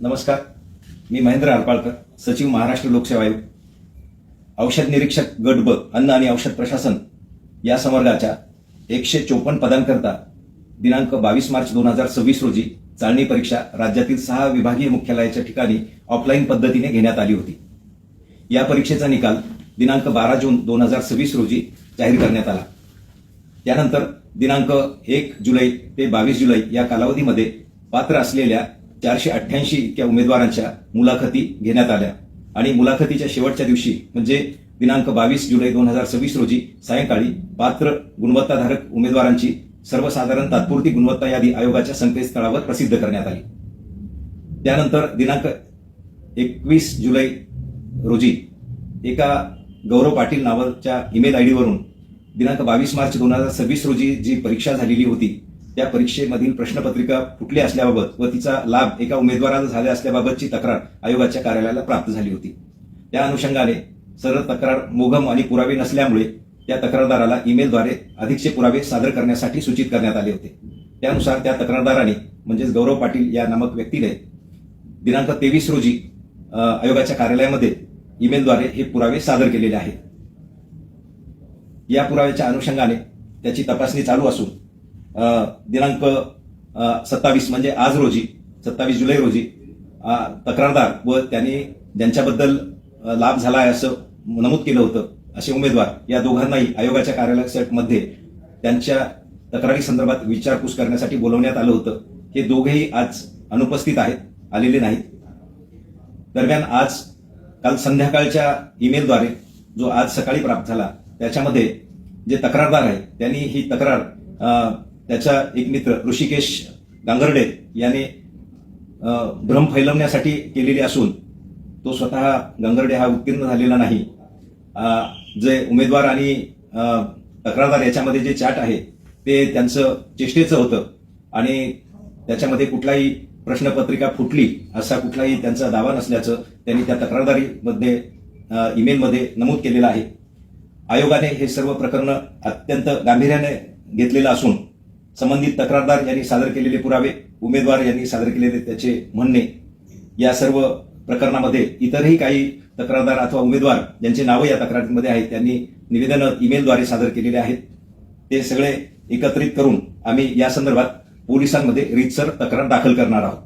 नमस्कार. मी महेंद्र हरपाळकर, सचिव महाराष्ट्र लोकसेवा आयोग. औषध निरीक्षक गट ब अन्न आणि औषध प्रशासन या संवर्गाच्या 154 पदांकरता दिनांक 22 मार्च 2026 रोजी चाळणी परीक्षा राज्यातील 6 विभागीय मुख्यालयाच्या ठिकाणी ऑफलाईन पद्धतीने घेण्यात आली होती. या परीक्षेचा निकाल दिनांक 12 जून 2026 रोजी जाहीर करण्यात आला. त्यानंतर दिनांक 1 जुलै ते 22 जुलै या कालावधीमध्ये पात्र असलेल्या 488 इतक्या उमेदवारांच्या मुलाखती घेण्यात आल्या आणि मुलाखतीच्या शेवटच्या दिवशी म्हणजे दिनांक 22 जुलै 2026 रोजी सायंकाळी पात्र गुणवत्ताधारक उमेदवारांची सर्वसाधारण तात्पुरती गुणवत्ता यादी आयोगाच्या संकेतस्थळावर प्रसिद्ध करण्यात आली. त्यानंतर दिनांक 21 जुलै रोजी एका गौरव पाटील नावाच्या ईमेल आयडी वरून दिनांक 22 मार्च 2026 रोजी जी परीक्षा झालेली होती त्या परीक्षेमधील प्रश्नपत्रिका फुटली असल्याबाबत व तिचा लाभ एका उमेदवाराला झाला असल्याबाबतची तक्रार आयोगाच्या कार्यालयाला प्राप्त झाली होती. त्या अनुषंगाने सरळ तक्रार मोघम आणि पुरावे नसल्यामुळे त्या तक्रारदाराला ईमेलद्वारे अधिकचे पुरावे सादर करण्यासाठी सूचित करण्यात आले होते. त्यानुसार त्या तक्रारदाराने म्हणजेच गौरव पाटील या नामक व्यक्तीने दिनांक 23 रोजी आयोगाच्या कार्यालयामध्ये ईमेलद्वारे हे पुरावे सादर केलेले आहेत. या पुराव्याच्या अनुषंगाने त्याची तपासणी चालू असून दिनांक 27 म्हणजे आज रोजी 27 जुलै रोजी तक्रारदार व त्यांनी ज्यांच्याबद्दल लाभ झाला आहे असं नमूद केलं होतं असे उमेदवार या दोघांनाही आयोगाच्या कार्यालयामध्ये त्यांच्या तक्रारी संदर्भात विचारपूस करण्यासाठी बोलवण्यात आलं होतं. हे दोघेही आज अनुपस्थित आहेत, आलेले नाहीत. दरम्यान काल संध्याकाळच्या ईमेलद्वारे जो आज सकाळी प्राप्त झाला त्याच्यामध्ये जे तक्रारदार आहे त्यांनी ही तक्रार त्याचा एक मित्र ऋषिकेश गांगर्डे याने भ्रम फैलवण्यासाठी केलेली असून तो स्वतः गांगर्डे हा उत्तीर्ण झालेला नाही. जे उमेदवार आणि तक्रारदार याच्यामध्ये जे चॅट आहे ते त्यांचं चेष्टेचं होतं आणि त्याच्यामध्ये कुठलाही प्रश्नपत्रिका फुटली असा कुठलाही त्यांचा दावा नसल्याचं त्यांनी त्या तक्रारदारीमध्ये ईमेलमध्ये नमूद केलेलं आहे. आयोगाने हे सर्व प्रकरण अत्यंत गांभीर्याने घेतलेलं असून संबंधित तक्रारदार यांनी सादर केलेले पुरावे, उमेदवार यांनी सादर केलेले त्याचे म्हणणे या सर्व प्रकरणामध्ये इतरही काही तक्रारदार अथवा उमेदवार ज्यांचे नावं या तक्रारीमध्ये आहेत त्यांनी निवेदन ईमेलद्वारे सादर केलेले आहेत. ते सगळे एकत्रित करून आम्ही या संदर्भात पोलिसांमध्ये रीतसर तक्रार दाखल करणार आहोत.